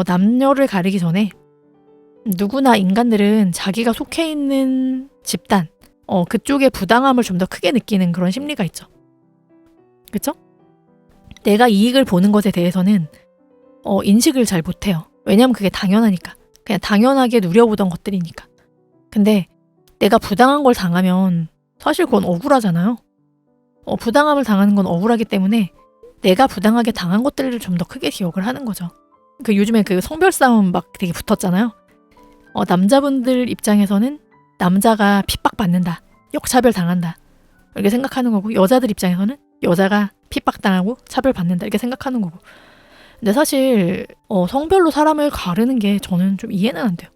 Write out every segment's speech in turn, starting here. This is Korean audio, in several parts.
남녀를 가리기 전에 누구나 인간들은 자기가 속해 있는 집단, 그쪽의 부당함을 좀 더 크게 느끼는 그런 심리가 있죠. 그쵸? 내가 이익을 보는 것에 대해서는 인식을 잘 못해요. 왜냐면 그게 당연하니까. 그냥 당연하게 누려보던 것들이니까. 근데 내가 부당한 걸 당하면 사실 그건 억울하잖아요. 부당함을 당하는 건 억울하기 때문에 내가 부당하게 당한 것들을 좀 더 크게 기억을 하는 거죠. 요즘에 그 성별 싸움 막 되게 붙었잖아요. 남자분들 입장에서는 남자가 핍박받는다, 역차별 당한다 이렇게 생각하는 거고, 여자들 입장에서는 여자가 핍박당하고 차별받는다 이렇게 생각하는 거고. 근데 사실 성별로 사람을 가르는 게 저는 좀 이해는 안 돼요.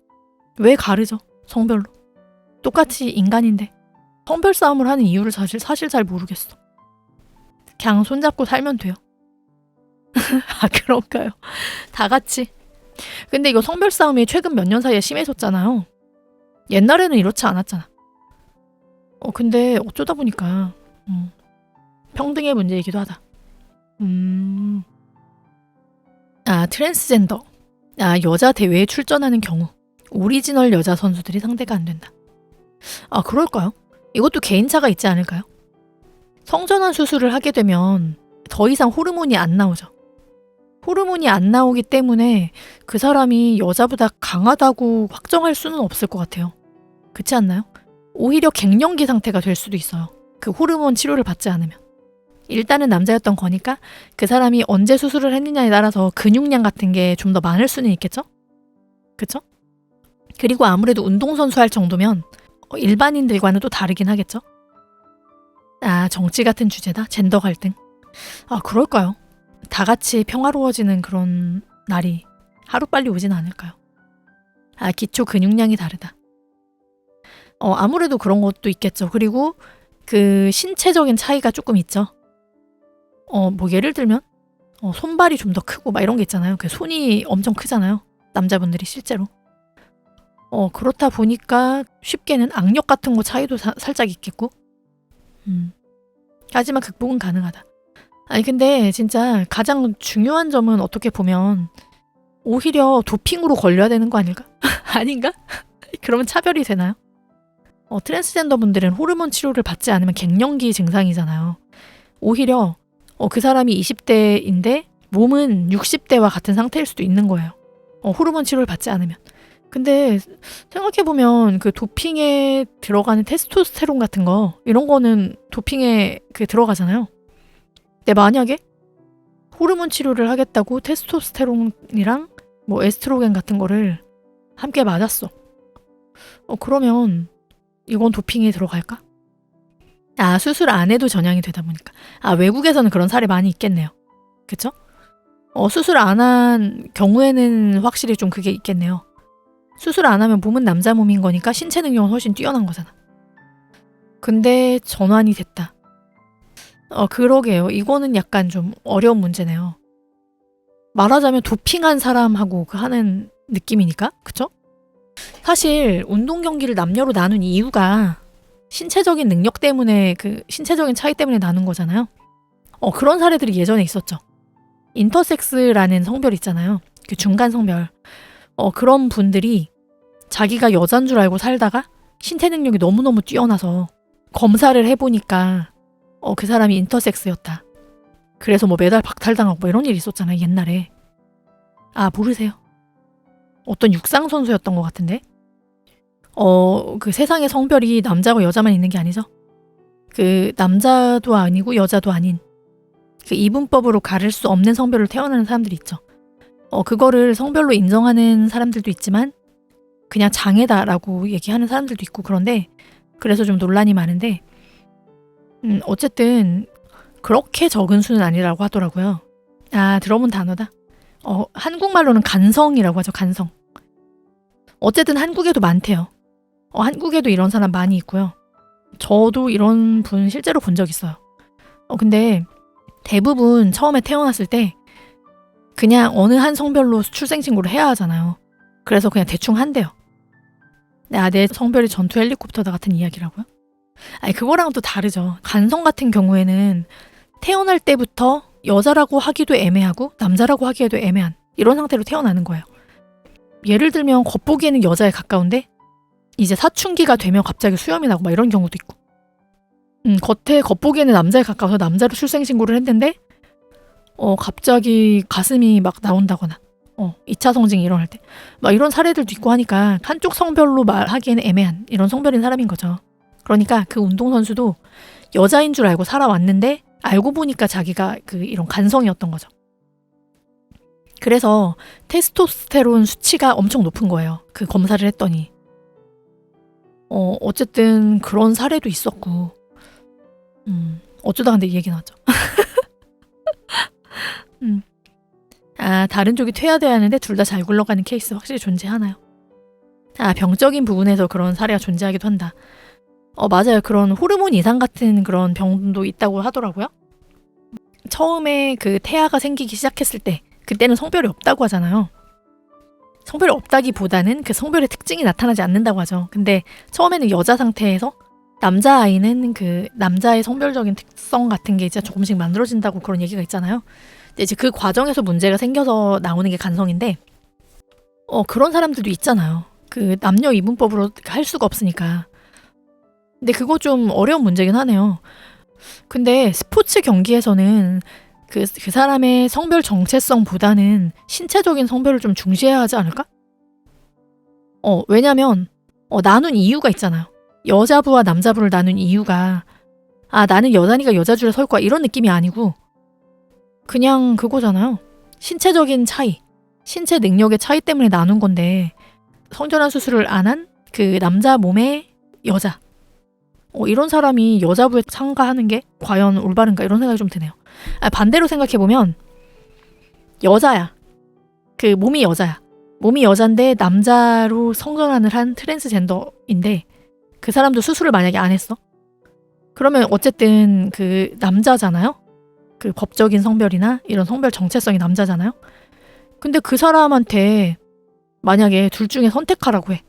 왜 가르죠? 성별로. 똑같이 인간인데 성별 싸움을 하는 이유를 사실 잘 모르겠어. 그냥 손잡고 살면 돼요. 아, 그런가요? 다 같이. 근데 이거 성별 싸움이 최근 몇 년 사이에 심해졌잖아요. 옛날에는 이렇지 않았잖아. 근데 어쩌다 보니까 평등의 문제이기도 하다. 트랜스젠더. 여자 대회에 출전하는 경우 오리지널 여자 선수들이 상대가 안 된다. 그럴까요? 이것도 개인차가 있지 않을까요? 성전환 수술을 하게 되면 더 이상 호르몬이 안 나오죠. 호르몬이 안 나오기 때문에 그 사람이 여자보다 강하다고 확정할 수는 없을 것 같아요. 그렇지 않나요? 오히려 갱년기 상태가 될 수도 있어요. 그 호르몬 치료를 받지 않으면. 일단은 남자였던 거니까 그 사람이 언제 수술을 했느냐에 따라서 근육량 같은 게 좀 더 많을 수는 있겠죠? 그쵸? 그리고 아무래도 운동선수 할 정도면 일반인들과는 또 다르긴 하겠죠? 정치 같은 주제다? 젠더 갈등? 그럴까요? 다 같이 평화로워지는 그런 날이 하루빨리 오진 않을까요? 기초 근육량이 다르다. 아무래도 그런 것도 있겠죠. 그리고 그 신체적인 차이가 조금 있죠. 뭐 예를 들면 손발이 좀 더 크고 막 이런 게 있잖아요. 그 손이 엄청 크잖아요. 남자분들이 실제로. 그렇다 보니까 쉽게는 악력 같은 거 차이도 살짝 있겠고. 하지만 극복은 가능하다. 근데 진짜 가장 중요한 점은 어떻게 보면 오히려 도핑으로 걸려야 되는 거 아닐까? 아닌가? 그러면 차별이 되나요? 트랜스젠더 분들은 호르몬 치료를 받지 않으면 갱년기 증상이잖아요. 오히려 그 사람이 20대인데 몸은 60대와 같은 상태일 수도 있는 거예요. 호르몬 치료를 받지 않으면. 근데 생각해보면 그 도핑에 들어가는 테스토스테론 같은 거 이런 거는 도핑에 들어가잖아요. 근데 만약에 호르몬 치료를 하겠다고 테스토스테론이랑 뭐 에스트로겐 같은 거를 함께 맞았어. 그러면 이건 도핑에 들어갈까? 수술 안 해도 전향이 되다 보니까. 외국에서는 그런 사례 많이 있겠네요. 그쵸? 수술 안 한 경우에는 확실히 좀 그게 있겠네요. 수술 안 하면 몸은 남자 몸인 거니까 신체 능력은 훨씬 뛰어난 거잖아. 근데 전환이 됐다. 그러게요. 이거는 약간 좀 어려운 문제네요. 말하자면 도핑한 사람하고 하는 느낌이니까. 그쵸? 사실 운동 경기를 남녀로 나눈 이유가 신체적인 능력 때문에 신체적인 차이 때문에 나눈 거잖아요. 그런 사례들이 예전에 있었죠. 인터섹스라는 성별 있잖아요. 그 중간 성별. 그런 분들이 자기가 여잔 줄 알고 살다가 신체 능력이 너무너무 뛰어나서 검사를 해보니까 그 사람이 인터섹스였다. 그래서 뭐 메달 박탈당하고 뭐 이런 일이 있었잖아요. 옛날에. 모르세요? 어떤 육상 선수였던 것 같은데. 그 세상에 성별이 남자고 여자만 있는 게 아니죠. 그 남자도 아니고 여자도 아닌 그 이분법으로 가릴 수 없는 성별로 태어나는 사람들이 있죠. 그거를 성별로 인정하는 사람들도 있지만 그냥 장애다라고 얘기하는 사람들도 있고. 그런데 그래서 좀 논란이 많은데 어쨌든 그렇게 적은 수는 아니라고 하더라고요. 들어본 단어다. 한국말로는 간성이라고 하죠. 간성. 어쨌든 한국에도 많대요. 한국에도 이런 사람 많이 있고요. 저도 이런 분 실제로 본 적 있어요. 근데 대부분 처음에 태어났을 때 그냥 어느 한 성별로 출생신고를 해야 하잖아요. 그래서 그냥 대충 한대요. 내 성별이 전투 헬리콥터다 같은 이야기라고요? 그거랑은 또 다르죠. 간성 같은 경우에는 태어날 때부터 여자라고 하기도 애매하고 남자라고 하기에도 애매한 이런 상태로 태어나는 거예요. 예를 들면 겉보기에는 여자에 가까운데 이제 사춘기가 되면 갑자기 수염이 나고 막 이런 경우도 있고, 겉보기에는 남자에 가까워서 남자로 출생신고를 했는데 갑자기 가슴이 막 나온다거나 2차 성징이 일어날 때 막 이런 사례들도 있고 하니까 한쪽 성별로 말하기에는 애매한 이런 성별인 사람인 거죠. 그러니까 그 운동선수도 여자인 줄 알고 살아왔는데 알고 보니까 자기가 이런 간성이었던 거죠. 그래서 테스토스테론 수치가 엄청 높은 거예요. 그 검사를 했더니. 어쨌든 그런 사례도 있었고, 어쩌다 근데 이 얘기 나왔죠. 다른 쪽이 퇴화돼야 하는데 둘 다 잘 굴러가는 케이스 확실히 존재하나요? 병적인 부분에서 그런 사례가 존재하기도 한다. 맞아요. 그런 호르몬 이상 같은 그런 병도 있다고 하더라고요. 처음에 그 태아가 생기기 시작했을 때 그때는 성별이 없다고 하잖아요. 성별이 없다기보다는 그 성별의 특징이 나타나지 않는다고 하죠. 근데 처음에는 여자 상태에서 남자아이는 그 남자의 성별적인 특성 같은 게 이제 조금씩 만들어진다고 그런 얘기가 있잖아요. 근데 이제 그 과정에서 문제가 생겨서 나오는 게 간성인데, 그런 사람들도 있잖아요. 그 남녀 이분법으로 할 수가 없으니까. 근데 그거 좀 어려운 문제긴 하네요. 근데 스포츠 경기에서는 그 사람의 성별 정체성보다는 신체적인 성별을 좀 중시해야 하지 않을까? 왜냐면 나눈 이유가 있잖아요. 여자부와 남자부를 나눈 이유가 나는 여자니까 여자줄에 설 거야 이런 느낌이 아니고 그냥 그거잖아요. 신체적인 차이, 신체 능력의 차이 때문에 나눈 건데 성전환 수술을 안 한 그 남자 몸의 여자, 이런 사람이 여자부에 참가하는 게 과연 올바른가 이런 생각이 좀 드네요. 반대로 생각해보면 여자야. 그 몸이 여자야. 몸이 여잔데 남자로 성전환을 한 트랜스젠더인데 그 사람도 수술을 만약에 안 했어? 그러면 어쨌든 그 남자잖아요? 그 법적인 성별이나 이런 성별 정체성이 남자잖아요? 근데 그 사람한테 만약에 둘 중에 선택하라고 해.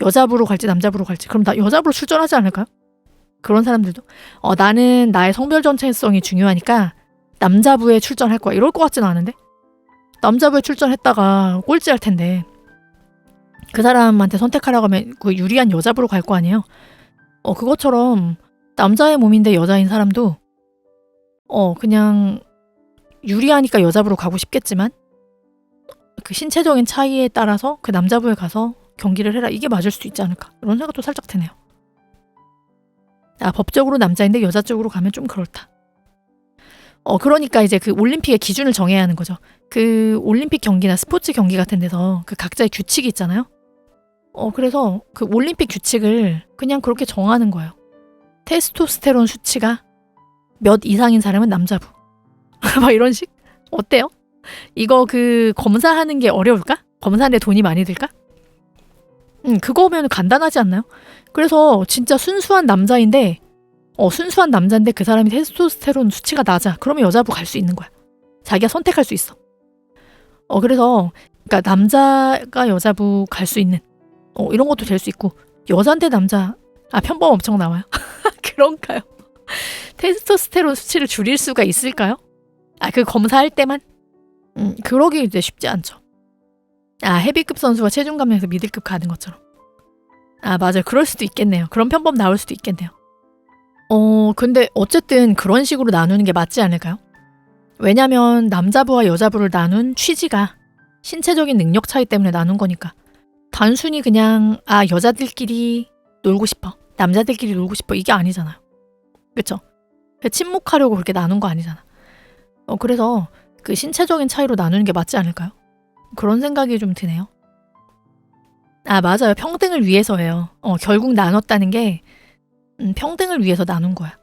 여자부로 갈지 남자부로 갈지. 그럼 나 여자부로 출전하지 않을까요? 그런 사람들도 나는 나의 성별 정체성이 중요하니까 남자부에 출전할 거야 이럴 것 같지는 않은데, 남자부에 출전했다가 꼴찌할 텐데 그 사람한테 선택하라고 하면 그 유리한 여자부로 갈 거 아니에요. 그것처럼 남자의 몸인데 여자인 사람도 그냥 유리하니까 여자부로 가고 싶겠지만 그 신체적인 차이에 따라서 그 남자부에 가서 경기를 해라 이게 맞을 수도 있지 않을까 이런 생각도 살짝 드네요. 법적으로 남자인데 여자 쪽으로 가면 좀 그렇다. 그러니까 이제 그 올림픽의 기준을 정해야 하는 거죠. 그 올림픽 경기나 스포츠 경기 같은 데서 그 각자의 규칙이 있잖아요. 그래서 그 올림픽 규칙을 그냥 그렇게 정하는 거예요. 테스토스테론 수치가 몇 이상인 사람은 남자부. 막 이런 식? 어때요? 이거 그 검사하는 게 어려울까? 검사하는데 돈이 많이 들까? 그거면 간단하지 않나요? 그래서 진짜 순수한 남자인데 그 사람이 테스토스테론 수치가 낮아. 그러면 여자부 갈 수 있는 거야. 자기가 선택할 수 있어. 그래서 그러니까 남자가 여자부 갈 수 있는 이런 것도 될 수 있고, 여자인데 남자 편법 엄청 나와요. 그런가요? 테스토스테론 수치를 줄일 수가 있을까요? 그 검사할 때만? 그러기 이제 쉽지 않죠. 헤비급 선수가 체중 감량해서 미들급 가는 것처럼. 맞아요. 그럴 수도 있겠네요. 그런 편법 나올 수도 있겠네요. 근데 어쨌든 그런 식으로 나누는 게 맞지 않을까요? 왜냐면 남자부와 여자부를 나눈 취지가 신체적인 능력 차이 때문에 나눈 거니까. 단순히 그냥 여자들끼리 놀고 싶어, 남자들끼리 놀고 싶어 이게 아니잖아요. 그쵸? 침묵하려고 그렇게 나눈 거 아니잖아. 그래서 그 신체적인 차이로 나누는 게 맞지 않을까요? 그런 생각이 좀 드네요. 맞아요. 평등을 위해서예요. 결국 나눴다는 게 평등을 위해서 나눈 거야.